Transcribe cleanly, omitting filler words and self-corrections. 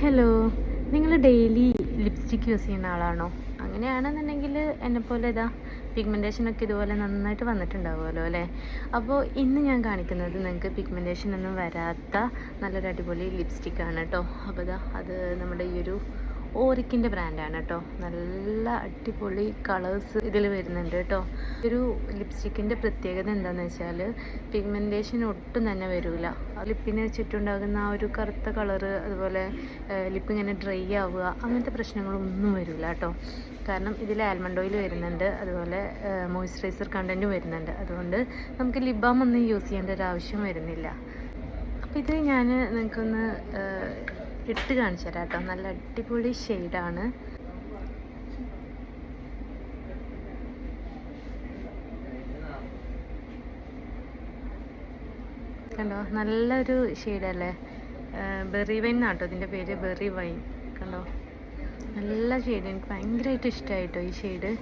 Hello, നിങ്ങൾ daily lipstick use ചെയ്യുന്ന ആളാണോ? അങ്ങനെയാണെന്നുണ്ടെങ്കിൽ എന്നെപ്പോലെ ഇതാ പിഗ്മെൻറ്റേഷനൊക്കെ ഇതുപോലെ നന്നായിട്ട് വന്നിട്ടുണ്ടാവുമല്ലോ അല്ലേ? അപ്പോൾ ഇന്ന് ഞാൻ കാണിക്കുന്നത് നിങ്ങൾക്ക് പിഗ്മെൻറ്റേഷൻ ഒന്നും വരാത്ത നല്ലൊരു അടിപൊളി ലിപ്സ്റ്റിക്കാണ് കേട്ടോ. അപ്പോൾ ഇതാ അത് നമ്മുടെ ഈ ഒരു ഓറിക്കിൻ്റെ ബ്രാൻഡാണ് കേട്ടോ. നല്ല അടിപൊളി കളേഴ്സ് ഇതിൽ വരുന്നുണ്ട് കേട്ടോ. ഒരു ലിപ്സ്റ്റിക്കിൻ്റെ പ്രത്യേകത എന്താണെന്ന് വെച്ചാൽ പിഗ്മെൻറ്റേഷൻ ഒട്ടും തന്നെ വരില്ല. ലിപ്പിന് ചുറ്റുണ്ടാകുന്ന ആ ഒരു കറുത്ത കളറ്, അതുപോലെ ലിപ്പ് ഇങ്ങനെ ഡ്രൈ ആവുക, അങ്ങനത്തെ പ്രശ്നങ്ങളൊന്നും വരില്ല കേട്ടോ. കാരണം ഇതിൽ ആൽമണ്ട് ഓയിൽ വരുന്നുണ്ട്, അതുപോലെ മോയ്സ്ചറൈസർ കണ്ടൻറ്റും വരുന്നുണ്ട്. അതുകൊണ്ട് നമുക്ക് ലിപ് ബാം ഒന്നും യൂസ് ചെയ്യേണ്ട ഒരു ആവശ്യം വരുന്നില്ല. അപ്പോൾ ഇത് ഞാൻ നിങ്ങൾക്കൊന്ന് ഇട്ട് കാണിച്ചു തരാം കേട്ടോ. നല്ല അടിപൊളി ഷെയ്ഡാണ്. കണ്ടോ, നല്ലൊരു ഷെയ്ഡല്ലേ. ബെറി വൈൻ എന്നാട്ടോ ഇതിൻ്റെ പേര്, ബെറി വൈൻ. കണ്ടോ, നല്ല ഷെയ്ഡ്. എനിക്ക് ഭയങ്കരമായിട്ട് ഇഷ്ടമായിട്ടോ ഈ ഷെയ്ഡ്.